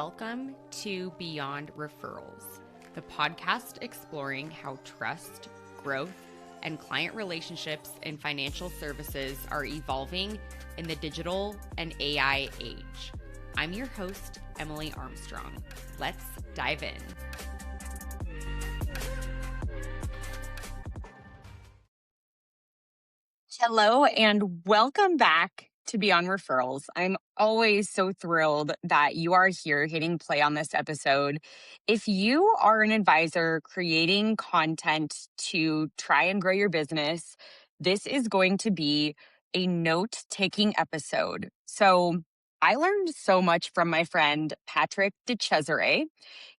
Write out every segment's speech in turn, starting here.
Welcome to Beyond Referrals, the podcast exploring how trust, growth, and client relationships in financial services are evolving in the digital and AI age. I'm your host, Emily Armstrong. Let's dive in. Hello, and welcome back to Beyond Referrals. I'm always so thrilled that you are here hitting play on this episode. If you are an advisor creating content to try and grow your business, this is going to be a note-taking episode. So I learned so much from my friend, Patrick Cesare.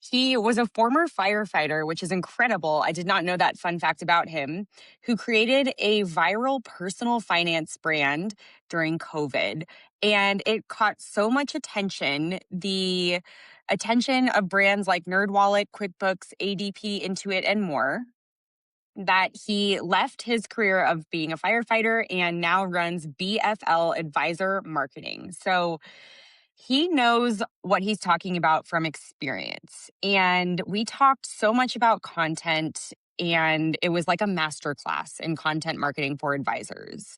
He was a former firefighter, which is incredible. I did not know that fun fact about him, who created a viral personal finance brand during COVID. And it caught so much attention, the attention of brands like NerdWallet, QuickBooks, ADP, Intuit, and more, that he left his career of being a firefighter and now runs BFL Advisor Marketing. So he knows what he's talking about from experience. And we talked so much about content, and it was like a masterclass in content marketing for advisors.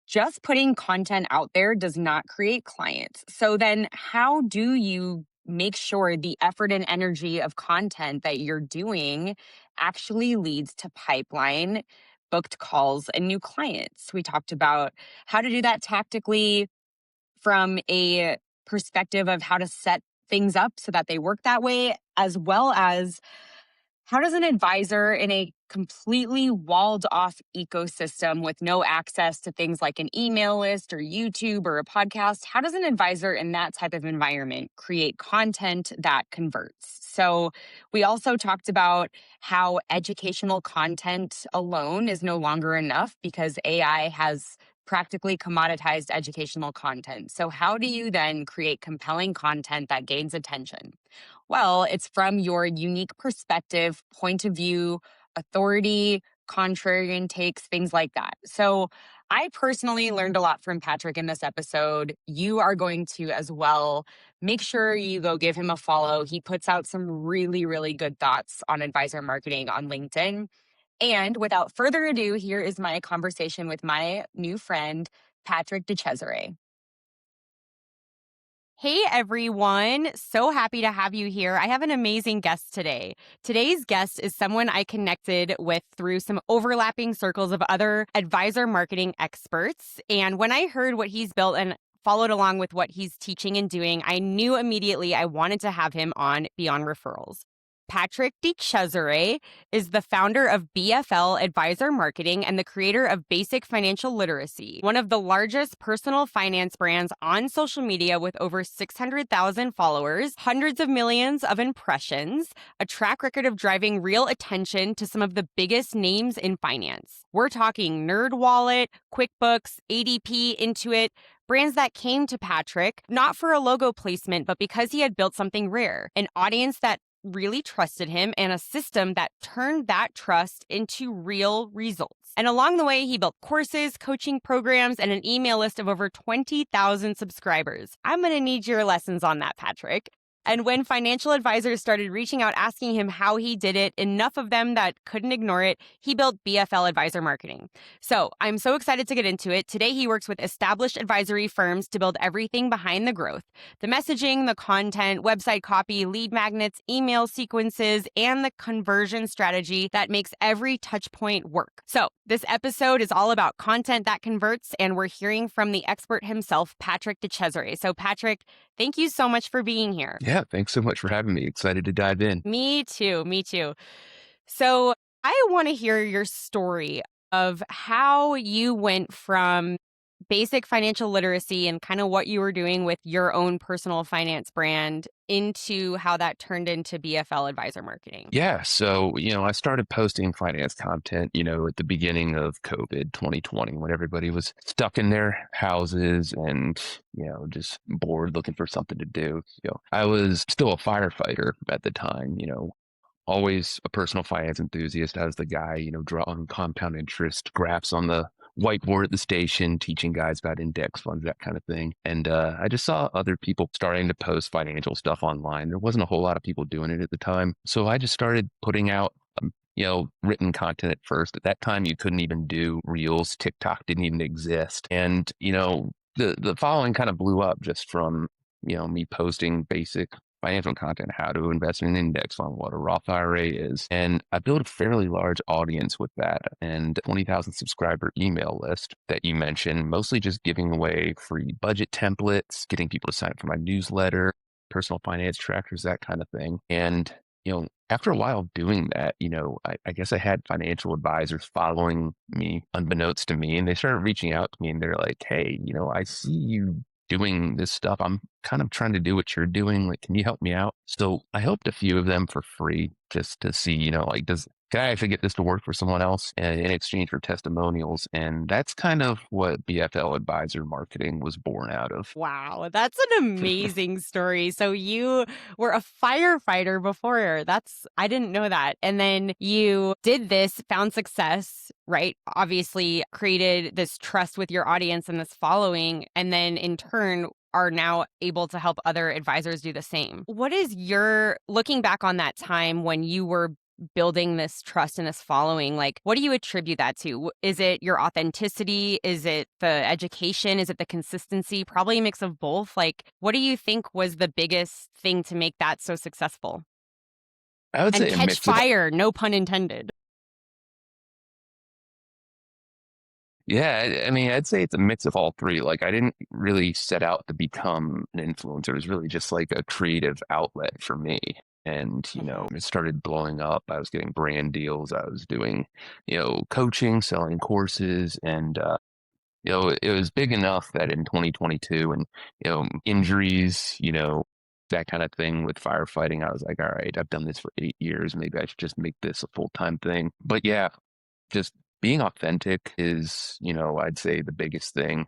Just putting content out there does not create clients. So then how do you make sure the effort and energy of content that you're doing actually leads to pipeline, booked calls, and new clients? We talked about how to do that tactically from a perspective of how to set things up so that they work that way, as well as how does an advisor in a completely walled off ecosystem with no access to things like an email list or YouTube or a podcast, how does an advisor in that type of environment create content that converts? So we also talked about how educational content alone is no longer enough because AI has practically commoditized educational content. So how do you then create compelling content that gains attention? Well, it's from your unique perspective, point of view, authority, contrarian takes, things like that. So I personally learned a lot from Patrick in this episode. You are going to as well. Make sure you go give him a follow. He puts out some really, really good thoughts on advisor marketing on LinkedIn. And without further ado, here is my conversation with my new friend, Patrick Cesare. Hey everyone, so happy to have you here. I have an amazing guest today. Today's guest is someone I connected with through some overlapping circles of other advisor marketing experts. And when I heard what he's built and followed along with what he's teaching and doing, I knew immediately I wanted to have him on Beyond Referrals. Patrick Cesare is the founder of BFL Advisor Marketing and the creator of Basic Financial Literacy, one of the largest personal finance brands on social media with over 600,000 followers, hundreds of millions of impressions, a track record of driving real attention to some of the biggest names in finance. We're talking NerdWallet, QuickBooks, ADP, Intuit, brands that came to Patrick not for a logo placement, but because he had built something rare, an audience that really trusted him, and a system that turned that trust into real results. And along the way, he built courses, coaching programs, and an email list of over 20,000 subscribers. I'm going to need your lessons on that, Patrick. And when financial advisors started reaching out asking him how he did it, enough of them that couldn't ignore it, he built BFL Advisor Marketing. So I'm so excited to get into it. Today, he works with established advisory firms to build everything behind the growth: the messaging, the content, website copy, lead magnets, email sequences, and the conversion strategy that makes every touch point work. So this episode is all about content that converts, and we're hearing from the expert himself, Patrick Cesare. So Patrick, thank you so much for being here. Yeah, thanks so much for having me. Excited to dive in. Me too. So I want to hear your story of how you went from basic financial literacy and kind of what you were doing with your own personal finance brand into how that turned into BFL Advisor Marketing. Yeah, so, I started posting finance content, at the beginning of COVID 2020 when everybody was stuck in their houses and, just bored looking for something to do. I was still a firefighter at the time, always a personal finance enthusiast. I was the guy, drawing compound interest graphs on the whiteboard at the station, teaching guys about index funds, that kind of thing. And I just saw other people starting to post financial stuff online. There wasn't a whole lot of people doing it at the time. So I just started putting out written content at first. At that time, you couldn't even do Reels. TikTok didn't even exist. And, the following kind of blew up just from, me posting basic financial content, how to invest in an index fund, what a Roth IRA is. And I built a fairly large audience with that and 20,000 subscriber email list that you mentioned, mostly just giving away free budget templates, getting people to sign up for my newsletter, personal finance trackers, that kind of thing. And, after a while of doing that, I guess I had financial advisors following me unbeknownst to me, and they started reaching out to me and they're like, hey, I see you doing this stuff. I'm kind of trying to do what you're doing. Like, can you help me out? So I helped a few of them for free just to see, can I actually get this to work for someone else in exchange for testimonials? And that's kind of what BFL Advisor Marketing was born out of. Wow, that's an amazing story. So you were a firefighter before. I didn't know that. And then you did this, found success, right? Obviously created this trust with your audience and this following, and then in turn are now able to help other advisors do the same. What is your looking back on that time when you were building this trust and this following, like, what do you attribute that to? Is it your authenticity? Is it the education? Is it the consistency? Probably a mix of both. Like, what do you think was the biggest thing to make that so successful I would and say a catch mix of, fire? No pun intended. yeah, I mean, I'd say it's a mix of all three. Like, I didn't really set out to become an influencer. It was really just like a creative outlet for me. And, Mhm. it started blowing up. I was getting brand deals. I was doing, coaching, selling courses. And, it was big enough that in 2022 and, injuries, that kind of thing with firefighting, I was like, all right, I've done this for 8 years. Maybe I should just make this a full-time thing. But yeah, just being authentic is, I'd say the biggest thing.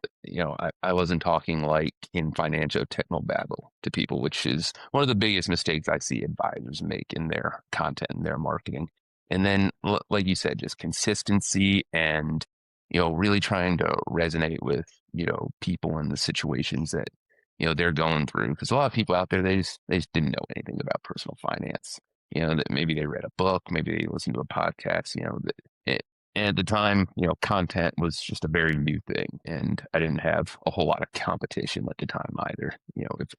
I wasn't talking like in financial techno babble to people, which is one of the biggest mistakes I see advisors make in their content and their marketing. And then, like you said, just consistency and, really trying to resonate with, people in the situations that, they're going through. Because a lot of people out there, they just didn't know anything about personal finance. That maybe they read a book, maybe they listened to a podcast, that and at the time, content was just a very new thing, and I didn't have a whole lot of competition at the time either.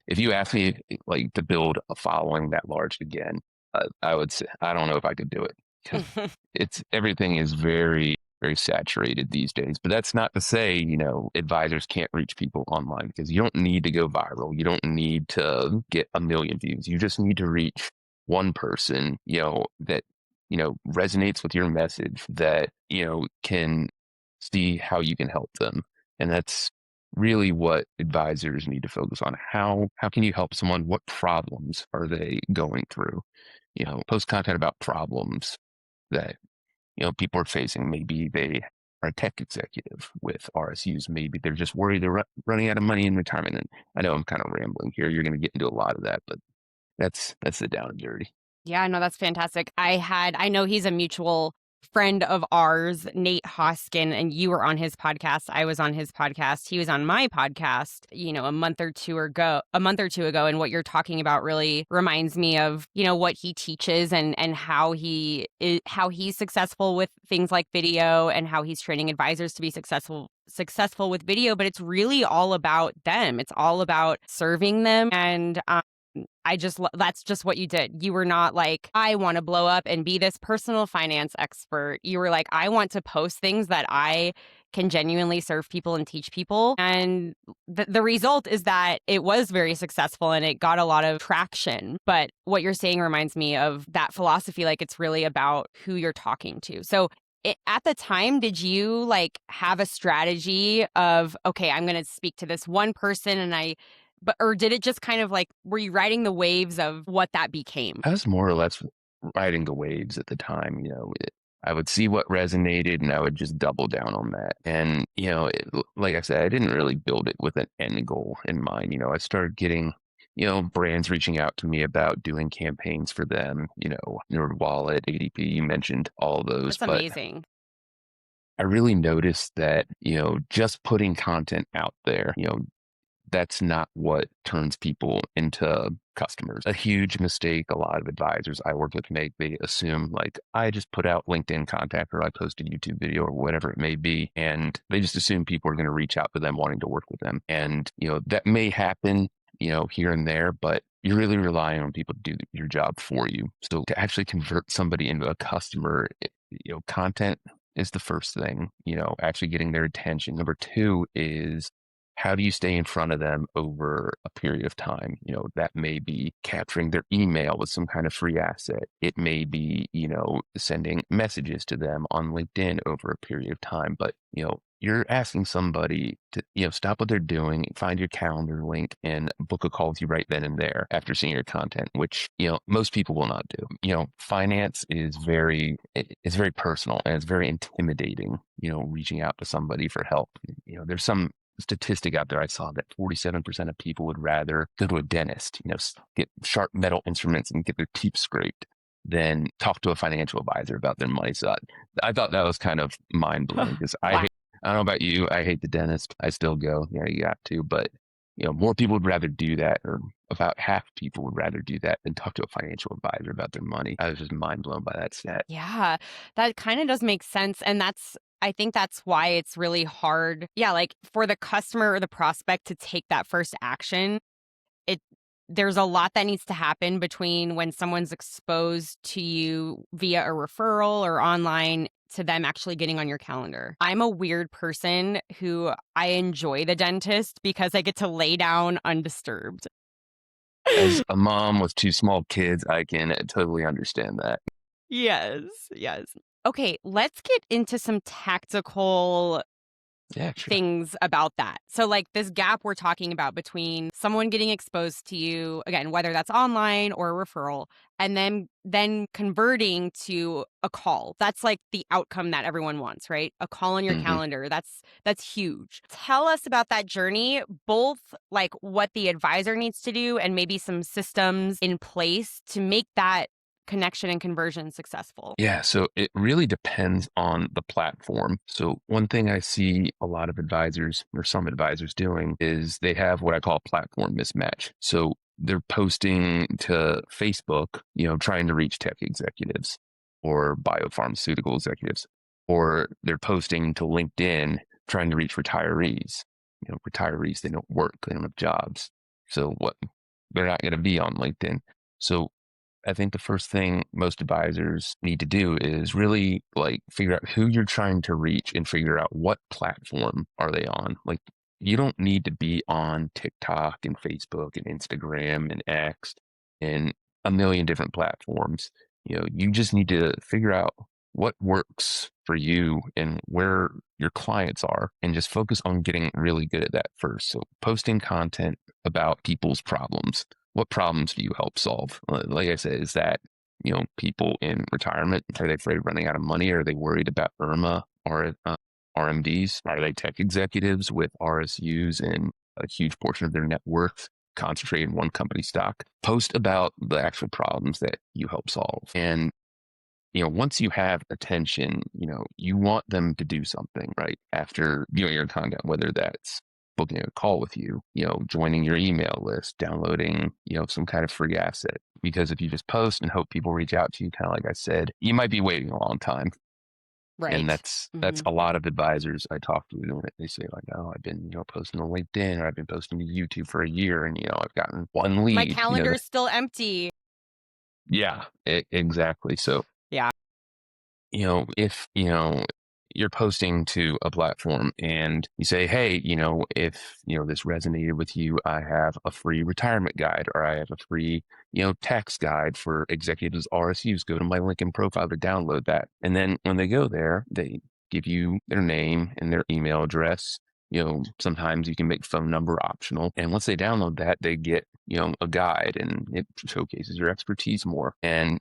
If you ask me like to build a following that large again, I would say I don't know if I could do it because it's everything is very very saturated these days. But that's not to say advisors can't reach people online because you don't need to go viral. You don't need to get a million views. You just need to reach one person, that resonates with your message that, can see how you can help them. And that's really what advisors need to focus on. How can you help someone? What problems are they going through? Post content about problems that, people are facing. Maybe they are a tech executive with RSUs. Maybe they're just worried they're running out of money in retirement. And I know I'm kind of rambling here. You're going to get into a lot of that, but that's the down and dirty. Yeah, no, that's fantastic. I know he's a mutual friend of ours, Nate Hoskin, and you were on his podcast. I was on his podcast. He was on my podcast, a month or two ago. And what you're talking about really reminds me of, what he teaches and how he's successful with things like video and how he's training advisors to be successful with video, but it's really all about them. It's all about serving them. And that's just what you did. You were not like, I want to blow up and be this personal finance expert. You were like, I want to post things that I can genuinely serve people and teach people. And the result is that it was very successful and it got a lot of traction. But what you're saying reminds me of that philosophy. Like, it's really about who you're talking to. So at the time, did you like have a strategy of, okay, I'm going to speak to this one person or did it just kind of like, were you riding the waves of what that became? I was more or less riding the waves at the time. I would see what resonated and I would just double down on that. And, like I said, I didn't really build it with an end goal in mind. I started getting, brands reaching out to me about doing campaigns for them, NerdWallet, ADP, you mentioned all of those. That's But amazing. I really noticed that, just putting content out there, that's not what turns people into customers. A huge mistake a lot of advisors I work with make, they assume like I just put out LinkedIn contact or I post a YouTube video or whatever it may be. And they just assume people are going to reach out to them wanting to work with them. And, that may happen, here and there, but you're really relying on people to do your job for you. So to actually convert somebody into a customer, content is the first thing, actually getting their attention. Number two is how do you stay in front of them over a period of time? That may be capturing their email with some kind of free asset. It may be, sending messages to them on LinkedIn over a period of time. But, you're asking somebody to, stop what they're doing, find your calendar link and book a call with you right then and there after seeing your content, which, most people will not do. Finance is it's very personal and it's very intimidating, reaching out to somebody for help. There's some statistic out there I saw that 47% of people would rather go to a dentist, get sharp metal instruments and get their teeth scraped than talk to a financial advisor about their money. So I thought that was kind of mind blowing because Wow. I don't know about you. I hate the dentist. I still go. You got to, but more people would rather do that, or about half people would rather do that than talk to a financial advisor about their money. I was just mind blown by that stat. Yeah, that kind of does make sense. And I think that's why it's really hard. Yeah, like for the customer or the prospect to take that first action, it there's a lot that needs to happen between when someone's exposed to you via a referral or online to them actually getting on your calendar. I'm a weird person who I enjoy the dentist because I get to lay down undisturbed. As a mom with two small kids, I can totally understand that. Yes, yes. Okay, let's get into some tactical Yeah, sure. things about that. So like this gap we're talking about between someone getting exposed to you, again, whether that's online or a referral, and then converting to a call. That's like the outcome that everyone wants, right? A call on your hmm calendar. That's huge. Tell us about that journey, both like what the advisor needs to do and maybe some systems in place to make that connection and conversion successful. Yeah, so it really depends on the platform. So one thing I see a lot of advisors or some advisors doing is they have what I call platform mismatch. So they're posting to Facebook, trying to reach tech executives or biopharmaceutical executives, or they're posting to LinkedIn trying to reach retirees. Retirees, they don't work, they don't have jobs. So what they're not going to be on LinkedIn. So I think the first thing most advisors need to do is really like figure out who you're trying to reach and figure out what platform are they on. Like you don't need to be on TikTok and Facebook and Instagram and X and a million different platforms. You just need to figure out what works for you and where your clients are and just focus on getting really good at that first. So posting content about people's problems. What problems do you help solve? Like I said, is that, people in retirement, are they afraid of running out of money? Are they worried about IRMA or RMDs? Are they tech executives with RSUs and a huge portion of their net worth concentrated in one company stock? Post about the actual problems that you help solve. And once you have attention, you want them to do something, right? After viewing your content, whether that's booking a call with you, joining your email list, downloading, some kind of free asset. Because if you just post and hope people reach out to you, kind of like I said, you might be waiting a long time. And Right. that's a lot of advisors I talk to. They say like, oh, I've been, posting on LinkedIn or I've been posting to YouTube for a year and, I've gotten one My lead, calendar is still empty. yeah, exactly. So Yeah. if, you're posting to a platform and you say, hey, if, this resonated with you, I have a free retirement guide or I have a free, tax guide for executives RSUs. Go to my LinkedIn profile to download that. And then when they go there, they give you their name and their email address. Sometimes you can make phone number optional. And once they download that, they get, a guide and it showcases your expertise more. And,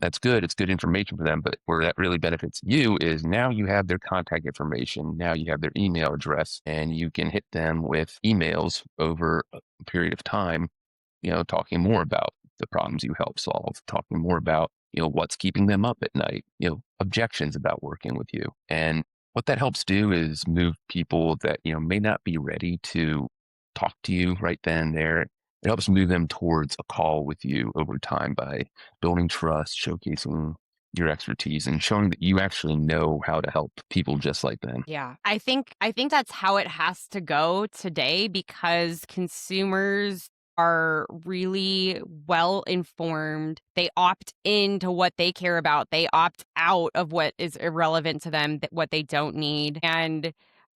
that's good. It's good information for them. But where that really benefits you is now you have their contact information. Now you have their email address and you can hit them with emails over a period of time, talking more about the problems you help solve, talking more about what's keeping them up at night, objections about working with you. And what that helps do is move people that, may not be ready to talk to you right then and there. It helps move them towards a call with you over time by building trust, showcasing your expertise, and showing that you actually know how to help people just like them. Yeah. I think that's how it has to go today because consumers are really well informed. They opt into what they care about. They opt out of what is irrelevant to them, what they don't need. And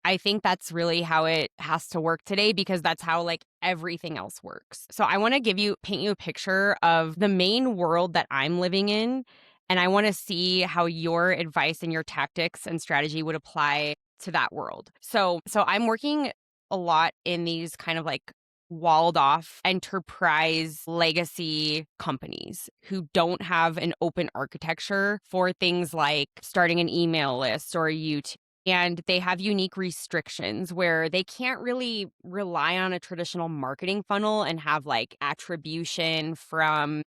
I think that's really how it has to work today because that's how like everything else works. So I want to paint you a picture of the main world that I'm living in. And I want to see how your advice and your tactics and strategy would apply to that world. So I'm working a lot in these kind of like walled off enterprise legacy companies who don't have an open architecture for things like starting an email list or a YouTube. And they have unique restrictions where they can't really rely on a traditional marketing funnel and have like attribution from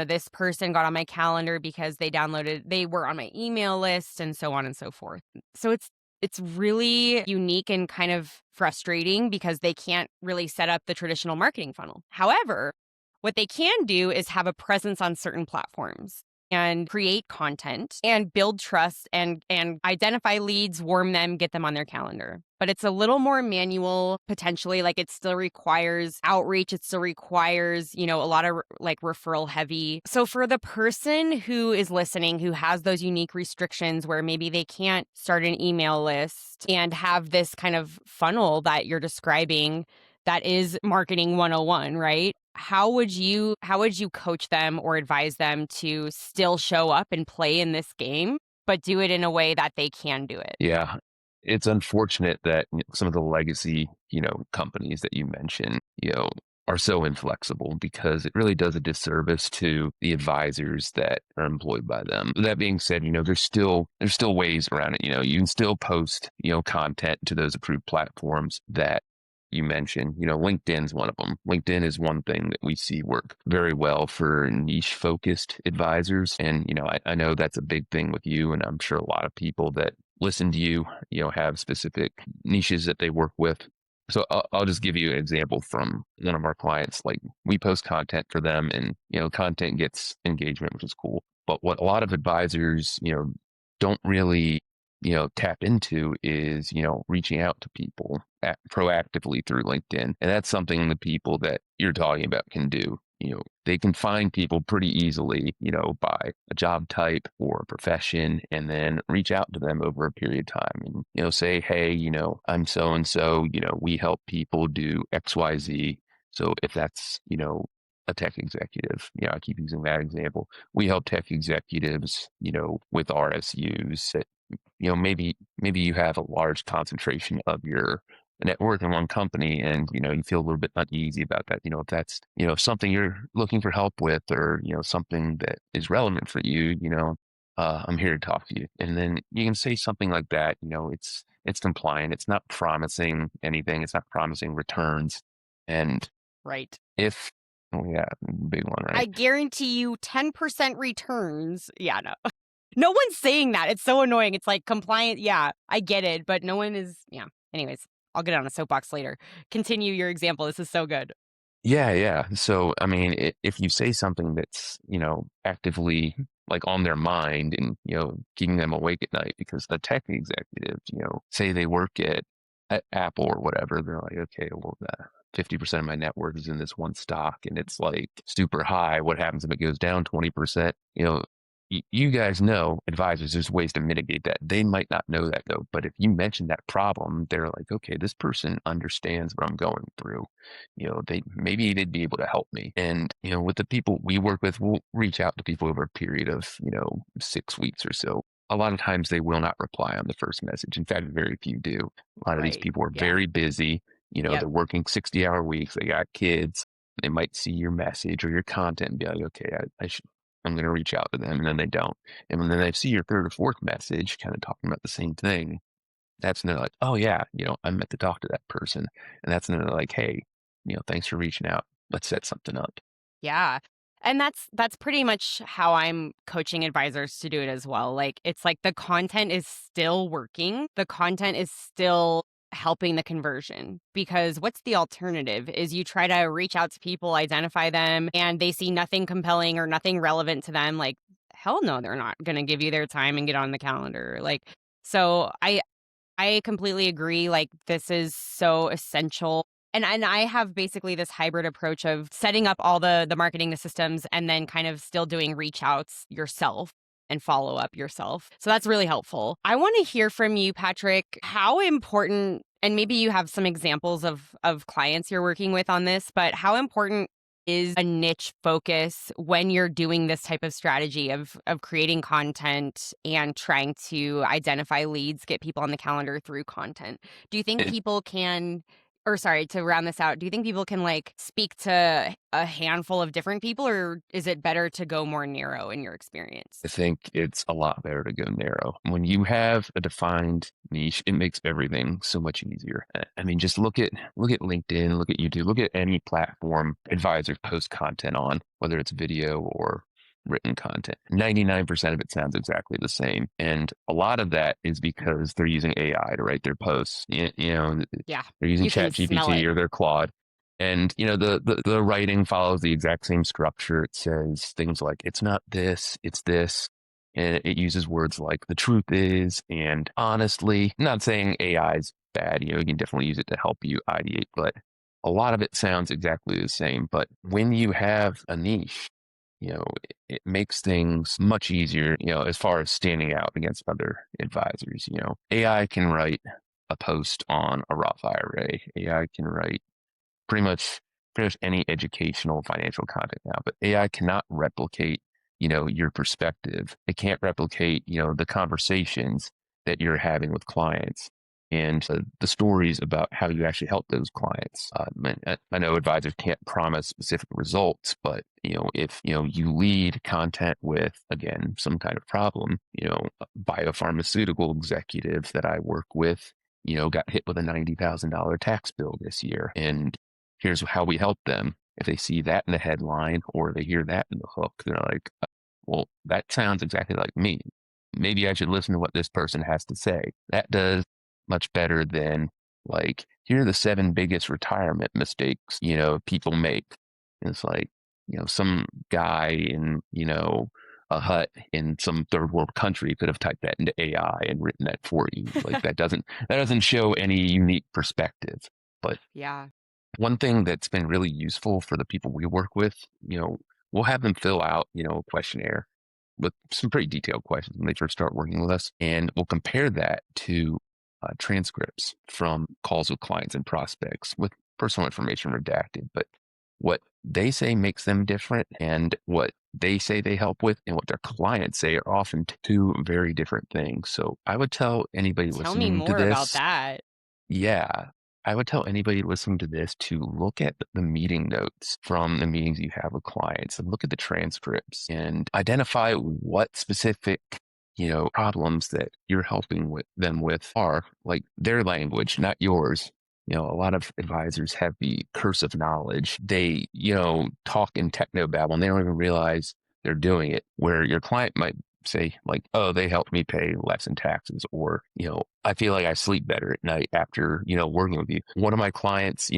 this person got on my calendar because they were on my email list and so on and so forth. So it's really unique and kind of frustrating because they can't really set up the traditional marketing funnel. However, what they can do is have a presence on certain platforms and create content and build trust and identify leads, warm them, get them on their calendar. But it's a little more manual potentially, like it still requires outreach, it still requires, a lot of like referral heavy. So for the person who is listening who has those unique restrictions where maybe they can't start an email list and have this kind of funnel that you're describing that is marketing 101, right? How would you coach them or advise them to still show up and play in this game, but do it in a way that they can do it? Yeah. It's unfortunate that some of the legacy, companies that you mentioned, are so inflexible because it really does a disservice to the advisors that are employed by them. That being said, there's still ways around it. You can still post, content to those approved platforms that you mentioned. LinkedIn's one of them. LinkedIn is one thing that we see work very well for niche focused advisors. And, I know that's a big thing with you. And I'm sure a lot of people that listen to you, have specific niches that they work with. So I'll just give you an example from one of our clients. Like we post content for them and, content gets engagement, which is cool. But what a lot of advisors, don't really, tap into is, reaching out to people proactively through LinkedIn. And that's something the people that you're talking about can do. They can find people pretty easily, by a job type or a profession, and then reach out to them over a period of time and, say, hey, I'm so and so, we help people do XYZ. So if that's, a tech executive, I keep using that example. We help tech executives, with RSUs that, maybe you have a large concentration of your net worth in one company and you feel a little bit uneasy about that, if that's something you're looking for help with, or something that is relevant for you, I'm here to talk to you. And then you can say something like that. It's compliant, it's not promising anything, it's not promising returns. And Right. if oh yeah, big one, I right? guarantee you 10% returns. Yeah, no. No one's saying that. It's so annoying. It's like compliant. Yeah, I get it, but no one is. Yeah. Anyways, I'll get on a soapbox later. Continue your example. This is so good. Yeah, yeah. So, I mean, if you say something that's, actively like on their mind and, keeping them awake at night, because the tech executives, say they work at Apple or whatever, they're like, okay, well, 50% of my net worth is in this one stock and it's like super high. What happens if it goes down 20%? You guys know, advisors, there's ways to mitigate that. They might not know that though. But if you mention that problem, they're like, okay, this person understands what I'm going through. Maybe they'd be able to help me. And, with the people we work with, we'll reach out to people over a period of, 6 weeks or so. A lot of times they will not reply on the first message. In fact, very few do. A lot of these Right. people are Yeah. very busy. Yep. They're working 60-hour weeks. They got kids. They might see your message or your content and be like, okay, I'm going to reach out to them. And then they don't. And when then they see your third or fourth message kind of talking about the same thing, that's when they're like, oh yeah, I meant to talk to that person. And that's when they're like, hey, thanks for reaching out. Let's set something up. Yeah. And that's pretty much how I'm coaching advisors to do it as well. Like, it's like the content is still working. The content is still helping the conversion, because what's the alternative is you try to reach out to people, identify them, and they see nothing compelling or nothing relevant to them. Like, hell no, they're not going to give you their time and get on the calendar. Like, so I completely agree. Like, this is so essential. And I have basically this hybrid approach of setting up all the marketing, the systems, and then kind of still doing reach outs yourself and follow up yourself. So that's really helpful. I want to hear from you, Patrick, how important, and maybe you have some examples of clients you're working with on this, but how important is a niche focus when you're doing this type of strategy of creating content and trying to identify leads, get people on the calendar through content? Do you think It, people can, or sorry, to round this out, do you think people can like speak to a handful of different people, or is it better to go more narrow in your experience? I think it's a lot better to go narrow. When you have a defined niche, it makes everything so much easier. I mean, just look at LinkedIn, look at YouTube, look at any platform advisors post content on, whether it's video or written content. 99% of it sounds exactly the same. And a lot of that is because they're using AI to write their posts. Yeah, They're using you can smell ChatGPT it. or their Claude. And the writing follows the exact same structure. It says things like it's not this, it's this. And it uses words like the truth is and honestly. I'm not saying AI is bad, you can definitely use it to help you ideate, but a lot of it sounds exactly the same. But when you have a niche, it makes things much easier, as far as standing out against other advisors. AI can write a post on a Roth IRA. AI can write pretty much any educational financial content now, but AI cannot replicate, your perspective. It can't replicate, the conversations that you're having with clients and the stories about how you actually help those clients. I know advisors can't promise specific results, but if you lead content with again some kind of problem, a biopharmaceutical executive that I work with, got hit with a $90,000 tax bill this year, and here's how we help them. If they see that in the headline or they hear that in the hook, they're like, well, that sounds exactly like me. Maybe I should listen to what this person has to say. That does much better than like, here are the 7 biggest retirement mistakes, people make. And it's like, some guy in, a hut in some third world country could have typed that into AI and written that for you. Like that doesn't show any unique perspective. But Yeah. one thing that's been really useful for the people we work with, we'll have them fill out, a questionnaire with some pretty detailed questions when they first start working with us. And we'll compare that to transcripts from calls with clients and prospects with personal information redacted. But what they say makes them different and what they say they help with and what their clients say are often two very different things. So I would tell anybody Tell me listening to more about this, that. yeah, I would tell anybody listening to this to look at the meeting notes from the meetings you have with clients and look at the transcripts and identify what specific, problems that you're helping with them with are like their language, not yours. A lot of advisors have the curse of knowledge. They, talk in techno babble and they don't even realize they're doing it. Where your client might say like, oh, they helped me pay less in taxes, or, I feel like I sleep better at night after, working with you. One of my clients,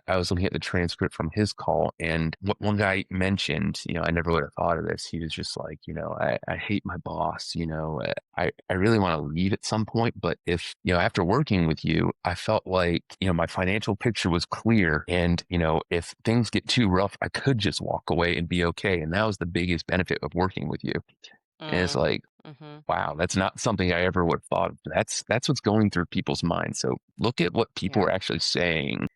I was looking at the transcript from his call, and what one guy mentioned, I never would have thought of this. He was just like, I hate my boss, I really want to leave at some point. But if, after working with you, I felt like, my financial picture was clear. And, if things get too rough, I could just walk away and be okay. And that was the biggest benefit of working with you. And it's Mm. like, Hmm. wow, that's not something I ever would have thought of. That's what's going through people's minds. So look at what people Yeah. are actually saying,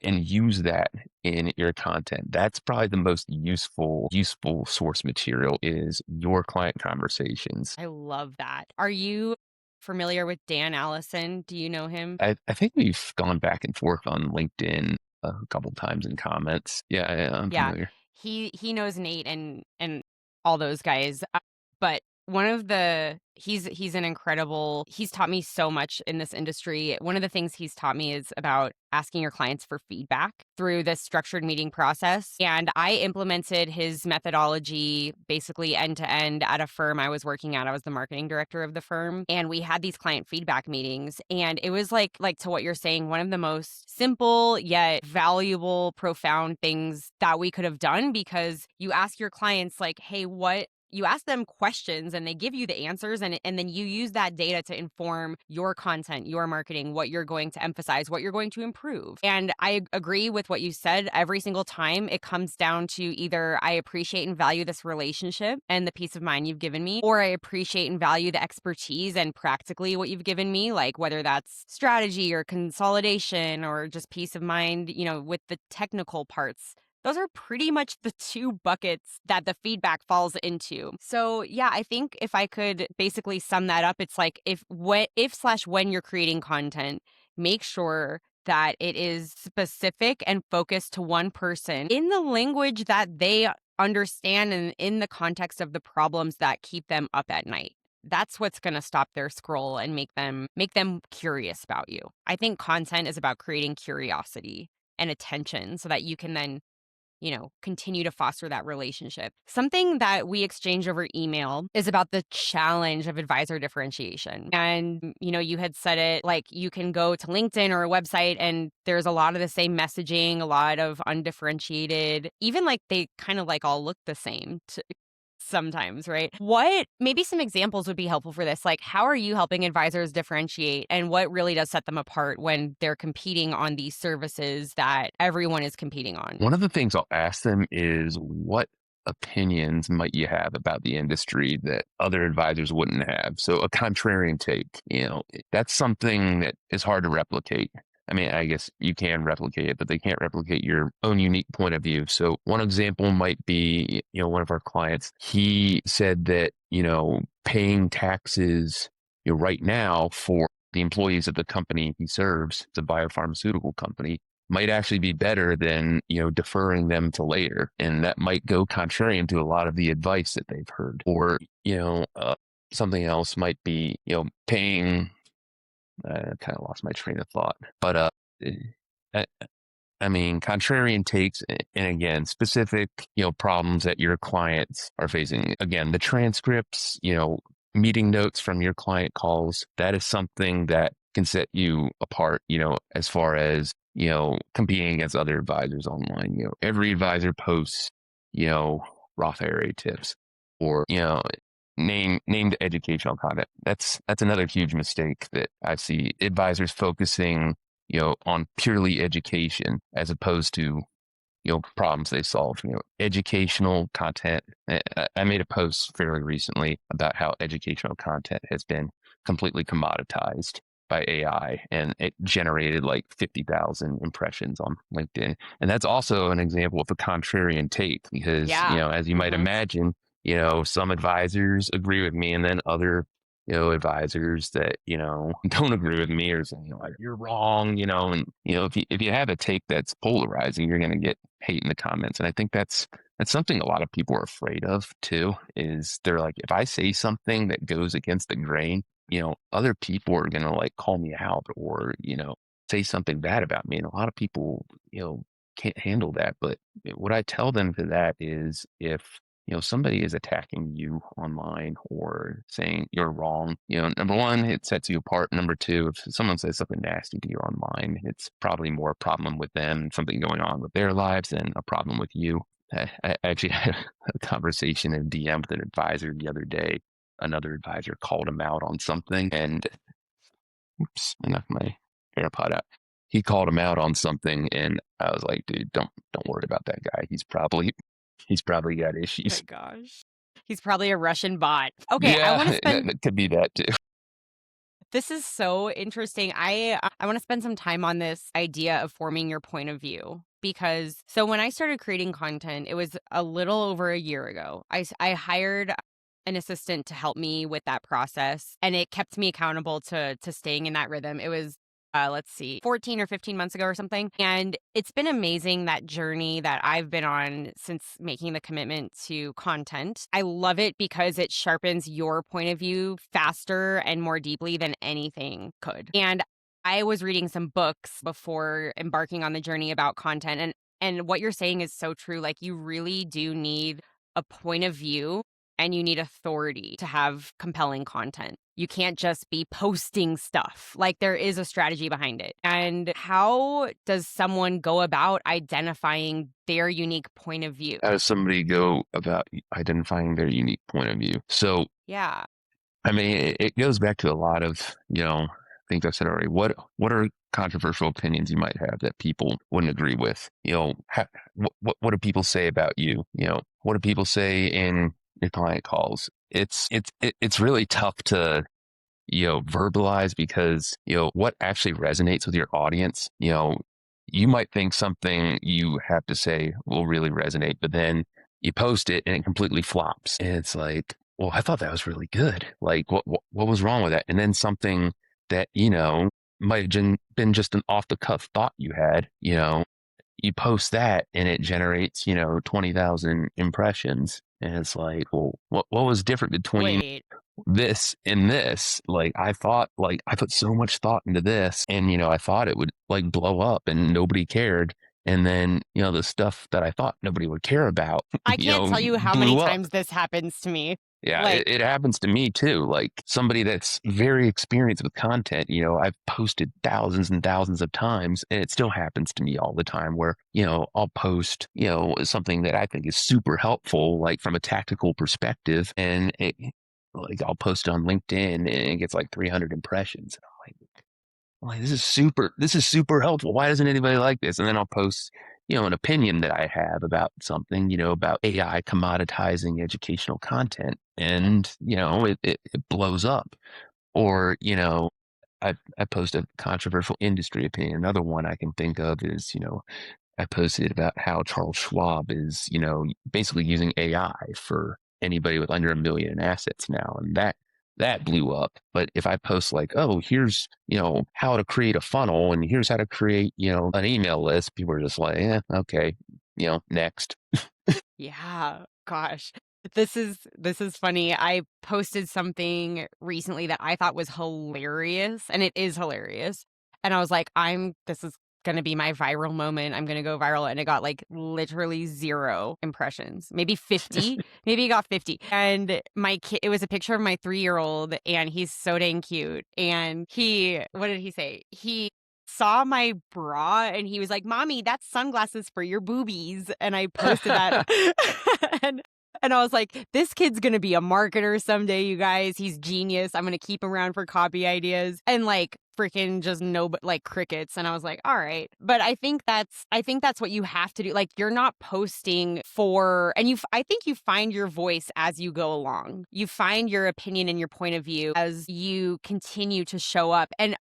and use that in your content. That's probably the most useful source material is your client conversations. I love that. Are you familiar with Dan Allison? Do you know him? I think we've gone back and forth on LinkedIn a couple times in comments. Yeah, I'm Yeah. familiar. He knows Nate and all those guys. But one of the he's an incredible he's taught me so much in this industry. One of the things he's taught me is about asking your clients for feedback through this structured meeting process. And I implemented his methodology basically end to end at a firm I was working at. I was the marketing director of the firm, and we had these client feedback meetings, and it was like to what you're saying, one of the most simple yet valuable, profound things that we could have done, because you ask your clients like, "Hey, what you ask them questions and they give you the answers, and then you use that data to inform your content, your marketing, what you're going to emphasize, what you're going to improve." And I agree with what you said. Every single time it comes down to either I appreciate and value this relationship and the peace of mind you've given me, or I appreciate and value the expertise and practically what you've given me, like whether that's strategy or consolidation or just peace of mind, with the technical parts. Those are pretty much the two buckets that the feedback falls into. So, yeah, I think if I could basically sum that up, it's like if/when you're creating content, make sure that it is specific and focused to one person in the language that they understand and in the context of the problems that keep them up at night. That's what's going to stop their scroll and make them curious about you. I think content is about creating curiosity and attention so that you can then continue to foster that relationship. Something that we exchange over email is about the challenge of advisor differentiation. And, you had said it like you can go to LinkedIn or a website and there's a lot of the same messaging, a lot of undifferentiated, even like they kind of like all look the same sometimes, right? Maybe some examples would be helpful for this. Like, how are you helping advisors differentiate, and what really does set them apart when they're competing on these services that everyone is competing on? One of the things I'll ask them is what opinions might you have about the industry that other advisors wouldn't have? So a contrarian take, that's something that is hard to replicate. I mean, I guess you can replicate it, but they can't replicate your own unique point of view. So one example might be, one of our clients, he said that, paying taxes, right now for the employees of the company he serves, the biopharmaceutical company, might actually be better than, deferring them to later. And that might go contrarian to a lot of the advice that they've heard. Or, something else might be, paying, I kind of lost my train of thought, but, I, I mean, contrarian takes, and again, specific, problems that your clients are facing. Again, the transcripts, meeting notes from your client calls, that is something that can set you apart, as far as, competing against other advisors online. Every advisor posts, Roth IRA tips or, named educational content. That's another huge mistake that I see advisors focusing, on purely education as opposed to, problems they solve. Educational content. I made a post fairly recently about how educational content has been completely commoditized by AI, and it generated like 50,000 impressions on LinkedIn. And that's also an example of a contrarian take because, Yeah. as you might imagine, some advisors agree with me, and then other, advisors that, don't agree with me or saying, like, you're wrong, and, if you have a take that's polarizing, you're going to get hate in the comments. And I think that's something a lot of people are afraid of too, is they're like, if I say something that goes against the grain, other people are going to like call me out or, say something bad about me. And a lot of people, can't handle that. But what I tell them to that is if, somebody is attacking you online or saying you're wrong, number one, it sets you apart. Number two, if someone says something nasty to you online, it's probably more a problem with them, something going on with their lives than a problem with you. I actually had a conversation in DM with an advisor the other day. Another advisor called him out on something, and oops, I knocked my AirPod out. He called him out on something, and I was like, dude, don't worry about that guy. He's probably got Oh my issues. gosh. He's probably a Russian bot. Okay, I Yeah, want to spend that could be that too. this is so interesting. I want to spend some time on this idea of forming your point of view, because so when I started creating content, it was a little over a year ago. I hired an assistant to help me with that process, and it kept me accountable to staying in that rhythm. It was let's see, 14 or 15 months ago or something. And it's been amazing, that journey that I've been on since making the commitment to content. I love it because it sharpens your point of view faster and more deeply than anything could. And I was reading some books before embarking on the journey about content. And what you're saying is so true. Like, you really do need a point of view and you need authority to have compelling content. You can't just be posting stuff. Like, there is a strategy behind it. And how does someone go about identifying their unique point of view? How does somebody go about identifying their unique point of view? So, Yeah. I mean, it goes back to a lot of, things I've said already. What are controversial opinions you might have that people wouldn't agree with? What do people say about you? What do people say in your client calls? It's really tough to verbalize, because what actually resonates with your audience. You might think something you have to say will really resonate, but then you post it and it completely flops, and it's like, well, I thought that was really good. Like, what was wrong with that? And then something that might have been just an off the cuff thought you had, you post that and it generates 20,000 impressions, and it's like, well, what was different between Wait, this and this? Like, I put so much thought into this, and I thought it would like blow up and nobody cared, and then the stuff that I thought nobody would care about I can't tell you how many blew up. times this happens to me. Yeah, Like, it happens to me too. Like, somebody that's very experienced with content, I've posted thousands and thousands of times, and it still happens to me all the time where, I'll post, something that I think is super helpful, like from a tactical perspective, and like I'll post it on LinkedIn and it gets like 300 impressions. And I'm like, this is super helpful. Why doesn't anybody like this? And then I'll post, an opinion that I have about something, about AI commoditizing educational content, and, it blows up. Or, I post a controversial industry opinion. Another one I can think of is, I posted about how Charles Schwab is, basically using AI for anybody with under 1 million in assets now. And that blew up. But if I post like, oh, here's, how to create a funnel, and here's how to create, an email list, people are just like, okay, next. yeah, gosh. This is funny. I posted something recently that I thought was hilarious, and it is hilarious. And I was like, this is gonna be my viral moment. I'm gonna go viral. And it got like literally 0 impressions. Maybe 50. Maybe it got 50. And my kid, it was a picture of my 3-year-old, and he's so dang cute. And what did he say? He saw my bra and he was like, "Mommy, that's sunglasses for your boobies." And I posted that. and and I was like, this kid's gonna be a marketer someday, you guys. He's genius. I'm gonna keep him around for copy ideas. And like, freaking just no, but like, crickets. And I was like, all right. But I think that's what you have to do. Like, you're not posting for, and I think you find your voice as you go along. You find your opinion and your point of view as you continue to show up. And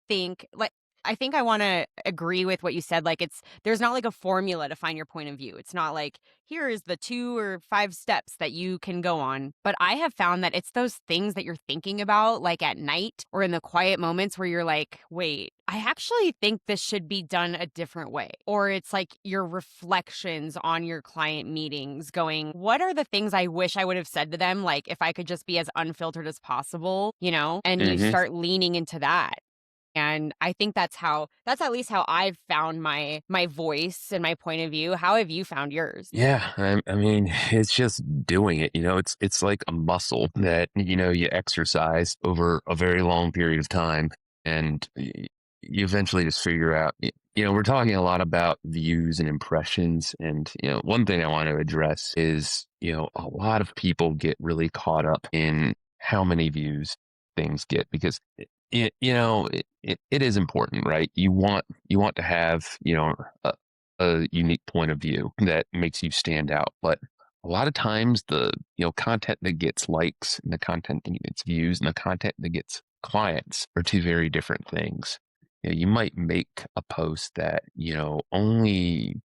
think like I think I want to agree with what you said. Like, there's not like a formula to find your point of view. It's not like, here is the 2 or 5 steps that you can go on. But I have found that it's those things that you're thinking about, like at night or in the quiet moments where you're like, wait, I actually think this should be done a different way. Or it's like your reflections on your client meetings going, what are the things I wish I would have said to them? Like, if I could just be as unfiltered as possible, and you Hmm. start leaning into that. And I think that's at least how I've found my voice and my point of view. How have you found yours? Yeah, I mean, it's just doing it. It's like a muscle that you exercise over a very long period of time, and you eventually just figure out. We're talking a lot about views and impressions, and one thing I want to address is a lot of people get really caught up in how many views things get, because it is important, right? You want to have a unique point of view that makes you stand out. But a lot of times the content that gets likes and the content that gets views and the content that gets clients are two very different things. You might make a post that only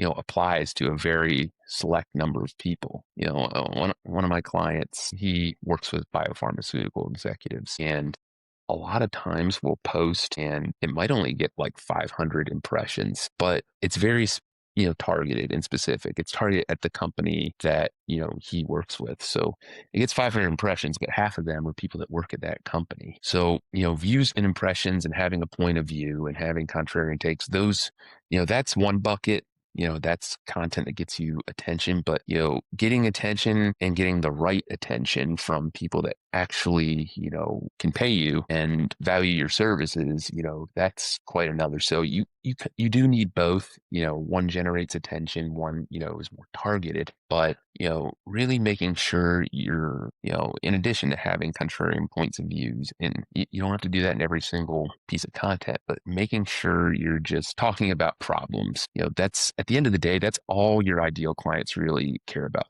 applies to a very select number of people. One of my clients, he works with biopharmaceutical executives, and a lot of times we'll post and it might only get like 500 impressions, but it's very, targeted and specific. It's targeted at the company that, he works with. So it gets 500 impressions, but half of them are people that work at that company. So, views and impressions and having a point of view and having contrarian takes, those, that's one bucket. That's content that gets you attention, but, getting attention and getting the right attention from people that actually, can pay you and value your services, that's quite another. So you do need both. One generates attention, one, is more targeted, but, really making sure you're, in addition to having contrarian points of views, and you don't have to do that in every single piece of content, but making sure you're just talking about problems. That's at the end of the day, that's all your ideal clients really care about.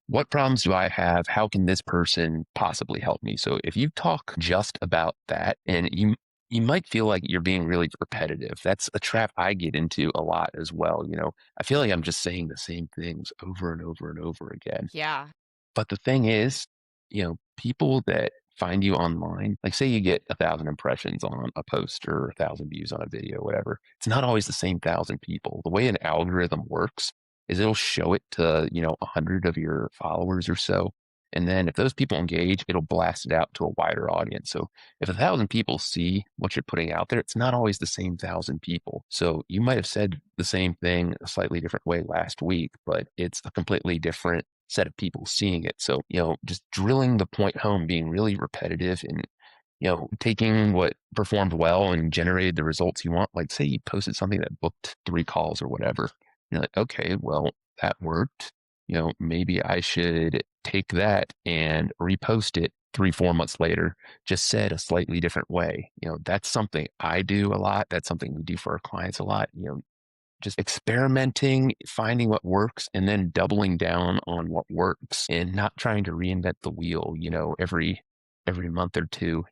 What problems do I have? How can this person possibly help me? So if you talk just about that, and you might feel like you're being really repetitive. That's a trap I get into a lot as well. I feel like I'm just saying the same things over and over and over again. Yeah. But the thing is, people that find you online, like say you get 1,000 impressions on a post or 1,000 views on a video, whatever, it's not always the same 1,000 people. The way an algorithm works is it'll show it to, 100 of your followers or so. And then if those people engage, it'll blast it out to a wider audience. So if 1,000 people see what you're putting out there, it's not always the same 1,000 people. So you might have said the same thing a slightly different way last week, but it's a completely different set of people seeing it. So, just drilling the point home, being really repetitive and, taking what performed well and generated the results you want. Like say you posted something that booked 3 calls or whatever. You're like, okay, well, that worked. Maybe I should take that and repost it 3, 4 months later, just said a slightly different way. That's something I do a lot. That's something we do for our clients a lot. Just experimenting, finding what works, and then doubling down on what works and not trying to reinvent the wheel, every month or two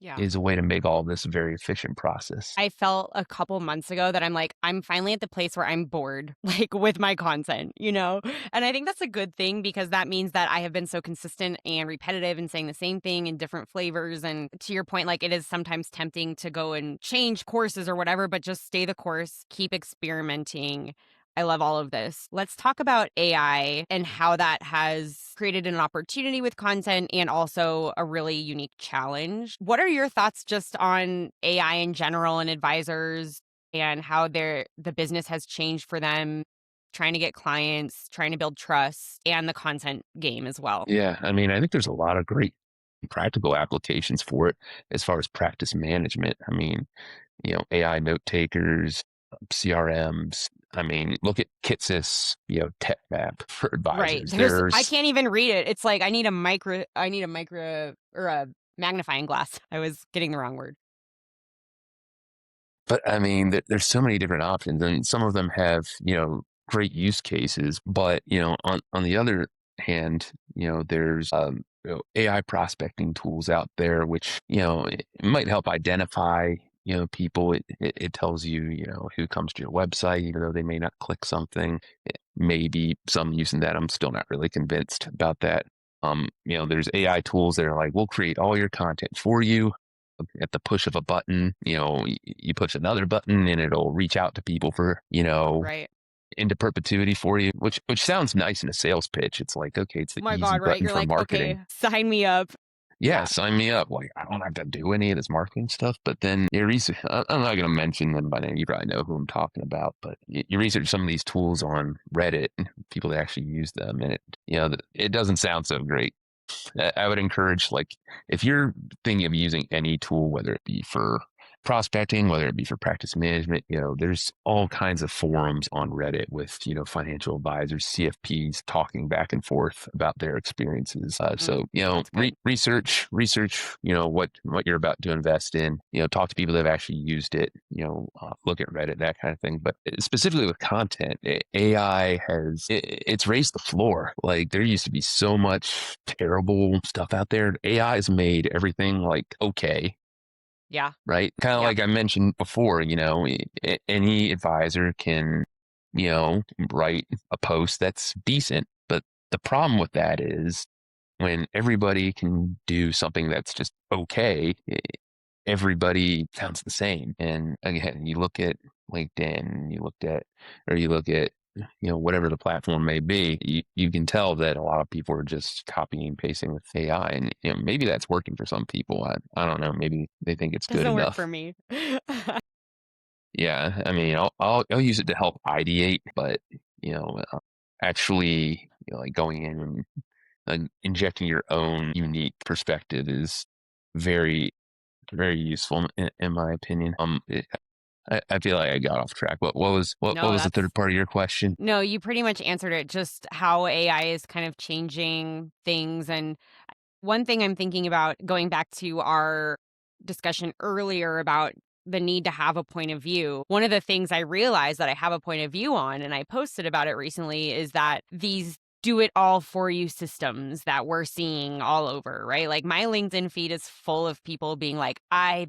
Yeah. is a way to make all this a very efficient process. I felt a couple months ago that I'm like, I'm finally at the place where I'm bored, like with my content, you know? And I think that's a good thing because that means that I have been so consistent and repetitive and saying the same thing in different flavors. And to your point, like it is sometimes tempting to go and change courses or whatever, but just stay the course, keep experimenting. I love all of this. Let's talk about AI and how that has created an opportunity with content and also a really unique challenge. What are your thoughts just on AI in general and advisors and how the business has changed for them, trying to get clients, trying to build trust, and the content game as well? Yeah, I mean, I think there's a lot of great practical applications for it as far as practice management. I mean, AI note takers, CRMs. I mean, look at Kitsys, tech map for Right. advisors. I There's can't even read it. It's like I need a micro or a magnifying glass. I was getting the wrong word. But I mean, there's so many different options, and some of them have, great use cases. But on the other hand, there's AI prospecting tools out there, which it might help identify people. It tells you who comes to your website, even though they may not click something. Maybe some using that. I'm still not really convinced about that. There's AI tools that are like, we'll create all your content for you at the push of a button. You push another button and it'll reach out to people for, Right. into perpetuity for you, which sounds nice in a sales pitch. It's like, okay, it's Oh the my easy God, right? button You're for like, marketing. okay, sign me up. Yeah, Yeah. sign me up. Like, I don't have to do any of this marketing stuff. But then you research, I'm not going to mention them by name. You probably know who I'm talking about. But you research some of these tools on Reddit, people that actually use them, and it doesn't sound so great. I would encourage, like, if you're thinking of using any tool, whether it be for prospecting, whether it be for practice management, there's all kinds of forums on Reddit with, financial advisors, CFPs talking back and forth about their experiences. So, That's good. research, what you're about to invest in, talk to people that have actually used it, look at Reddit, that kind of thing. But specifically with content, AI it's raised the floor. Like there used to be so much terrible stuff out there. AI has made everything like okay, Yeah. right? Kind of Yep. like I mentioned before, any advisor can, write a post that's decent. But the problem with that is when everybody can do something that's just okay, everybody sounds the same. And again, you look at LinkedIn, you look at, whatever the platform may be, you can tell that a lot of people are just copying and pasting with AI. And, maybe that's working for some people. I don't know. Maybe they think it's good Doesn't work enough. for me. Yeah. I mean, I'll use it to help ideate, but, actually, like going in and injecting your own unique perspective is very, very useful in my opinion. I feel like I got off track. What No, was the that's third part of your question? no, you pretty much answered it. Just how AI is kind of changing things. And one thing I'm thinking about, going back to our discussion earlier about the need to have a point of view, one of the things I realized that I have a point of view on, and I posted about it recently, is that these do it all for you systems that we're seeing all over, right? Like my LinkedIn feed is full of people being like, I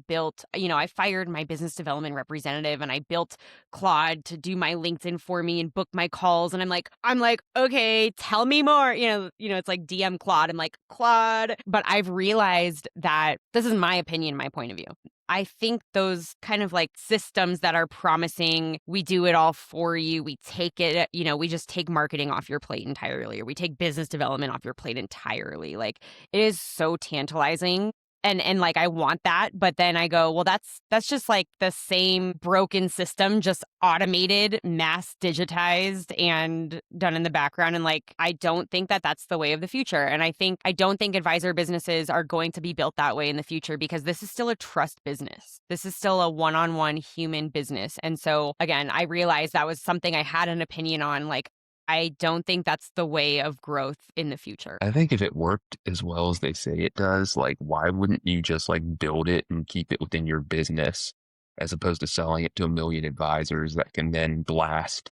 fired my business development representative and I built Claude to do my LinkedIn for me and book my calls. And I'm like, okay, tell me more. It's like DM Claude. I'm like, Claude. But I've realized that this is my opinion, my point of view. I think those kind of like systems that are promising, we do it all for you. We take it, we just take marketing off your plate entirely, or we take business development off your plate entirely. Like it is so tantalizing. And like I want that, but then I go, well, that's just like the same broken system, just automated, mass digitized and done in the background. And like I don't think that that's the way of the future. And I don't think advisor businesses are going to be built that way in the future, because this is still a trust business. This is still a one-on-one human business. And so again, I realized that was something I had an opinion on. Like I don't think that's the way of growth in the future. I think if it worked as well as they say it does, like why wouldn't you just like build it and keep it within your business as opposed to selling it to a million advisors that can then blast,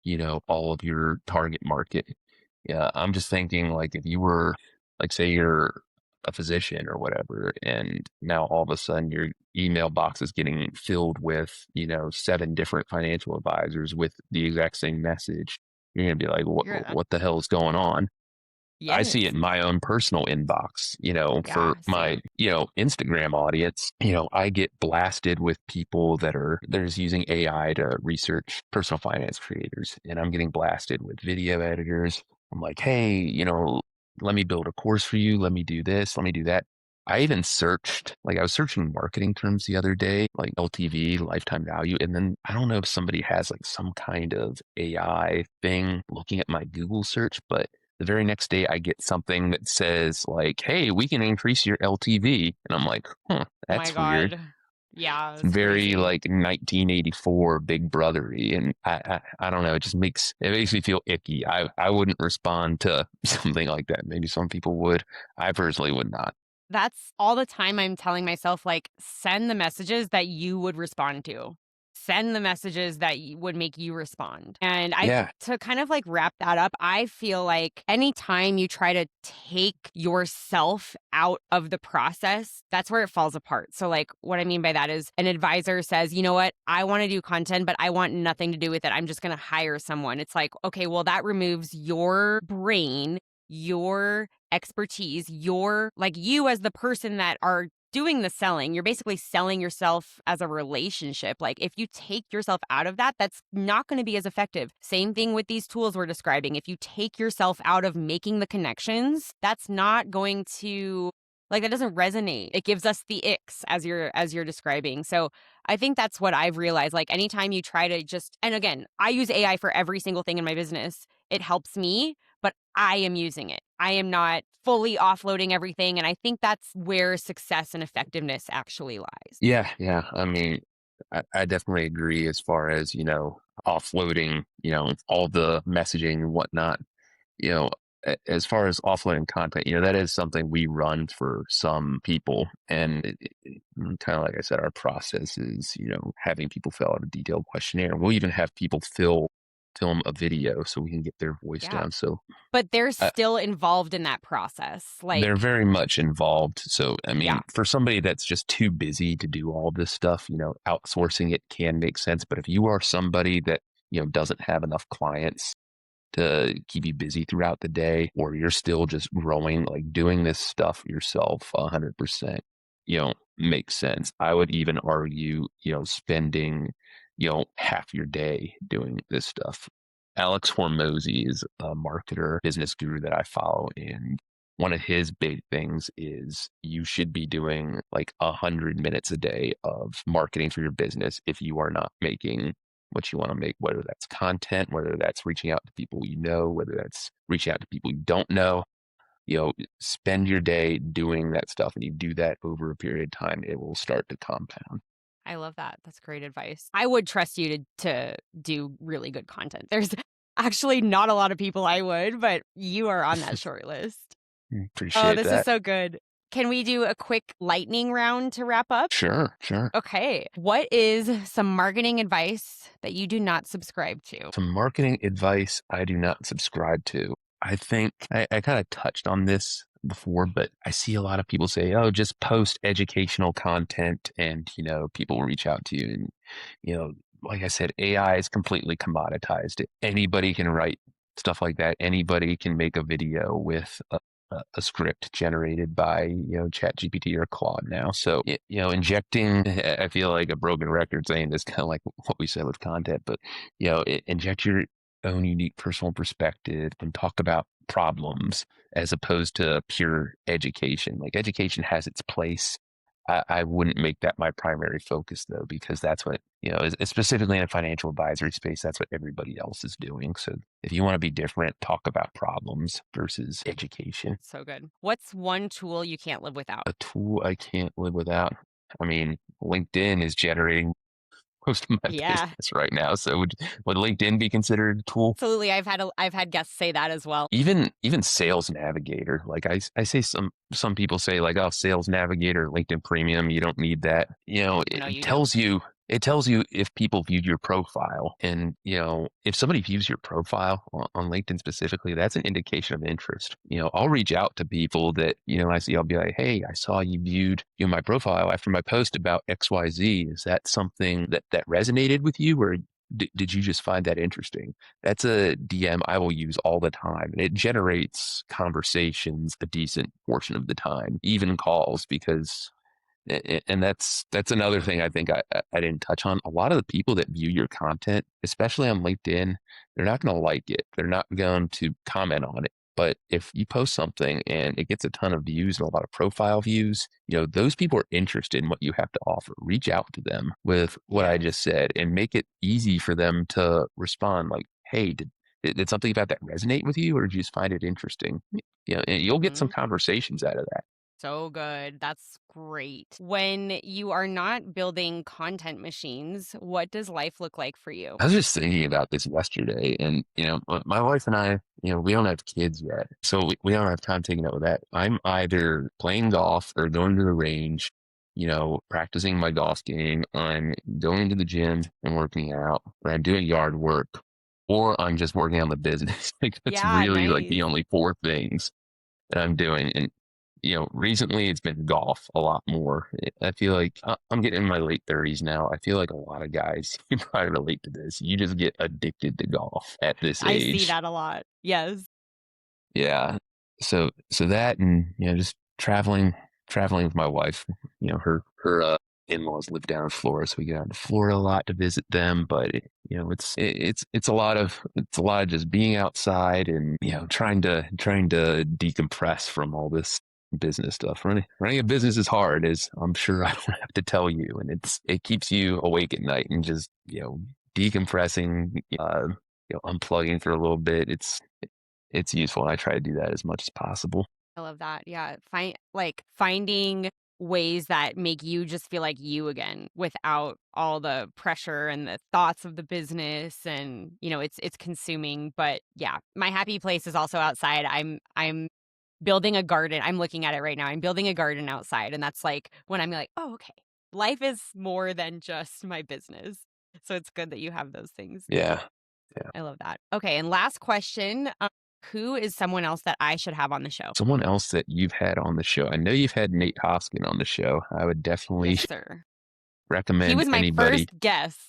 all of your target market? Yeah, I'm just thinking like if you were like say you're a physician or whatever, and now all of a sudden your email box is getting filled with, seven different financial advisors with the exact same message. You're gonna be like, You're what the hell is going on? I see it Yes. in my own personal inbox, for Yeah, my, same. Instagram audience. I get blasted with people they're just using AI to research personal finance creators. And I'm getting blasted with video editors. I'm like, hey, let me build a course for you. Let me do this. Let me do that. I even searched, like I was searching marketing terms the other day, like LTV, lifetime value. And then I don't know if somebody has like some kind of AI thing looking at my Google search, but the very next day I get something that says like, hey, we can increase your LTV. And I'm like, Oh my that's weird. God. Yeah, It's it's very crazy. like 1984 Big Brothery. And I don't know. It makes me feel icky. I wouldn't respond to something like that. Maybe some people would. I personally would not. That's all the time I'm telling myself, like, send the messages that you would respond to. Send the messages that would make you respond. And Yeah. to kind of like wrap that up, I feel like anytime you try to take yourself out of the process, that's where it falls apart. So, like, what I mean by that is an advisor says, you know what, I want to do content, but I want nothing to do with it. I'm just going to hire someone. It's like, okay, well, that removes your brain, your expertise, you as the person that are doing the selling. You're basically selling yourself as a relationship. Like if you take yourself out of that, that's not going to be as effective. Same thing with these tools we're describing. If you take yourself out of making the connections, that's not going to, like, that doesn't resonate. It gives us the icks as you're describing. So I think that's what I've realized. Like anytime you try to just, and again, I use AI for every single thing in my business. It helps me, but I am using it. I am not fully offloading everything. And I think that's where success and effectiveness actually lies. Yeah. Yeah. I mean, I definitely agree as far as, offloading, all the messaging and whatnot. you know, as far as offloading content, that is something we run for some people. And kind of like I said, our process is, having people fill out a detailed questionnaire. We'll even have people film a video so we can get their voice Yeah. down. So But they're uh, still involved in that process. they're Like, very much involved. So, I yeah. mean, for somebody that's just too busy to do all this stuff, outsourcing it can make sense. But if you are somebody that, doesn't have enough clients, to keep you busy throughout the day, or you're still just growing, like doing this stuff yourself 100%, makes sense. I would even argue, spending, half your day doing this stuff. Alex Hormozy is a marketer, business guru that I follow, and one of his big things is you should be doing like 100 minutes a day of marketing for your business if you are not making what you want to make, whether that's content, whether that's reaching out to people you know, whether that's reaching out to people you don't know. Spend your day doing that stuff, and you do that over a period of time, it will start to compound. I love that. That's great advice. I would trust you to do really good content. There's actually not a lot of people I would, but you are on that short list. Oh, Appreciate this is that. so good. Can we do a quick lightning round to wrap up? Sure, sure. Okay. What is some marketing advice that you do not subscribe to? Some marketing advice I do not subscribe to. I think I kind of touched on this before, but I see a lot of people say, oh, just post educational content and, people will reach out to you. And, like I said, AI is completely commoditized. Anybody can write stuff like that. Anybody can make a video with a script generated by, ChatGPT or Claude now. So, injecting, I feel like a broken record saying this, kind of like what we said with content, but, inject your own unique personal perspective and talk about problems as opposed to pure education. Like education has its place. I wouldn't make that my primary focus though, because that's what, specifically in a financial advisory space, that's what everybody else is doing. So if you want to be different, talk about problems versus education. So good. What's one tool you can't live without? A tool I can't live without. I mean, LinkedIn is generating most of my Yeah, business right now. So would LinkedIn be considered a tool? absolutely. I've had guests say that as well. Even Sales Navigator, like I say, some people say like, oh, Sales Navigator, LinkedIn Premium, you don't need that. No, It you do. tells you if people viewed your profile, and if somebody views your profile on LinkedIn specifically, that's an indication of interest. I'll reach out to people that I see. I'll be like, hey, I saw you viewed my profile after my post about XYZ. Is that something that resonated with you, or did you just find that interesting? That's a DM I will use all the time. And it generates conversations a decent portion of the time, even calls, because, and that's another thing I think I didn't touch on. A lot of the people that view your content, especially on LinkedIn, they're not going to like it. They're not going to comment on it. But if you post something and it gets a ton of views and a lot of profile views, those people are interested in what you have to offer. Reach out to them with what I Yes. just said and make it easy for them to respond like, hey, did something about that resonate with you, or did you just find it interesting? And you'll get some Mhm. conversations out of that. So good. That's great. When you are not building content machines, what does life look like for you? I was just thinking about this yesterday, and my wife and I, we don't have kids yet, so we don't have time taking up with that. I'm either playing golf or going to the range, practicing my golf game. I'm going to the gym and working out, or I'm doing yard work, or I'm just working on the business. Like that's Yeah, really like nice. the only four things that I'm doing. And recently it's been golf a lot more. I feel like I'm getting in my late 30s now. I feel like a lot of guys can probably relate to this. You just get addicted to golf at this I see age. that a lot. Yes. Yeah. So that, and just traveling with my wife. Her in-laws live down in Florida, so we go down to Florida a lot to visit them. But it's a lot of just being outside and trying to decompress from all this business stuff. Running a business is hard, as I'm sure I don't have to tell you, and it keeps you awake at night and just decompressing, unplugging for a little bit. It's useful, and I try to do that as much as possible. I love that. Yeah. Finding ways that make you just feel like you again without all the pressure and the thoughts of the business, and it's consuming. But yeah, my happy place is also outside. I'm building a garden. I'm looking at it right now. I'm building a garden outside, and that's like when I'm like, "Oh, okay. Life is more than just my business." So it's good that you have those things. Yeah. Yeah. I love that. Okay, and last question, who is someone else that I should have on the show? Someone else that you've had on the show. I know you've had Nate Hoskin on the show. I would definitely Yes, sir. He recommend was my anybody. first guest.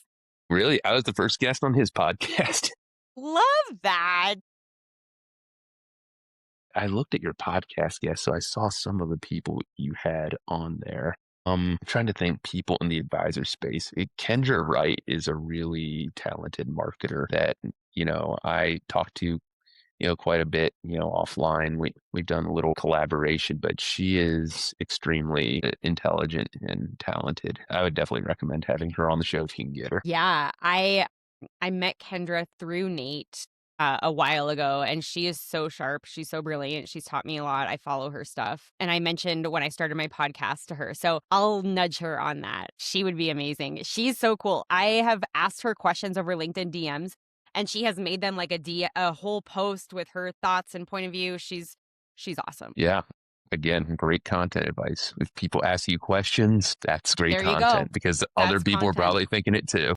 Really, I was the first guest on his podcast. Love that. I looked at your podcast guests, so I saw some of the people you had on there. I'm trying to think people in the advisor space. Kendra Wright is a really talented marketer that, I talk to, quite a bit, offline. We've done a little collaboration, but she is extremely intelligent and talented. I would definitely recommend having her on the show if you can get her. Yeah, I met Kendra through Nate a while ago, and she is so sharp. She's so brilliant. She's taught me a lot. I follow her stuff. And I mentioned when I started my podcast to her. So I'll nudge her on that. She would be amazing. She's so cool. I have asked her questions over LinkedIn DMs, and she has made them like a whole post with her thoughts and point of view. She's awesome. Yeah. Again, great content advice. If people ask you questions, that's great There you go. content because other That's people are content. probably thinking it too.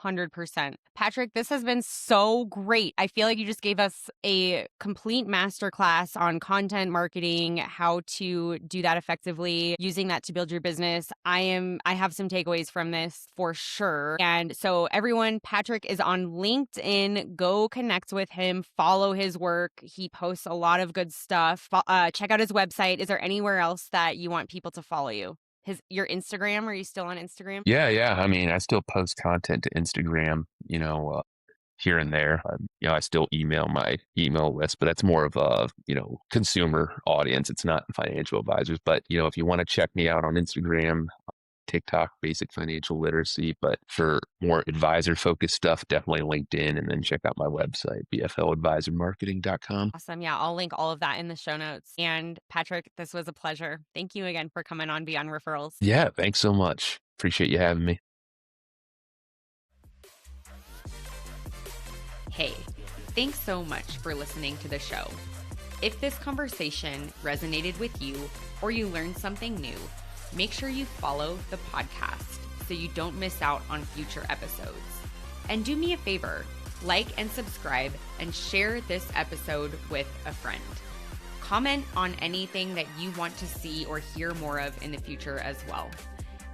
100%. Patrick, this has been so great. I feel like you just gave us a complete masterclass on content marketing, how to do that effectively, using that to build your business. I have some takeaways from this for sure. And so everyone, Patrick is on LinkedIn. Go connect with him, follow his work. He posts a lot of good stuff. Check out his website. Is there anywhere else that you want people to follow you? Your Instagram? Are you still on Instagram? Yeah. I mean, I still post content to Instagram, here and there. I still email my email list, but that's more of a, consumer audience. It's not financial advisors. But, if you want to check me out on Instagram, TikTok, basic financial literacy. But for more advisor focused stuff, definitely LinkedIn, and then check out my website, bfladvisormarketing.com. Awesome. Yeah, I'll link all of that in the show notes. And Patrick, this was a pleasure. Thank you again for coming on Beyond Referrals. Yeah, thanks so much. Appreciate you having me. Hey, thanks so much for listening to the show. If this conversation resonated with you or you learned something new, make sure you follow the podcast so you don't miss out on future episodes. And do me a favor, like and subscribe and share this episode with a friend. Comment on anything that you want to see or hear more of in the future as well.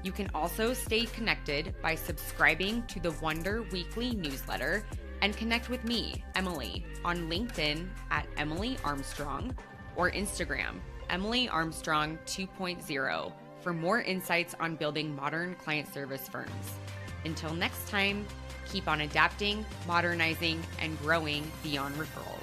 You can also stay connected by subscribing to the Wonder Weekly newsletter and connect with me, Emily, on LinkedIn at Emily Armstrong or Instagram, Emily Armstrong 2.0 for more insights on building modern client service firms. Until next time, keep on adapting, modernizing, and growing beyond referrals.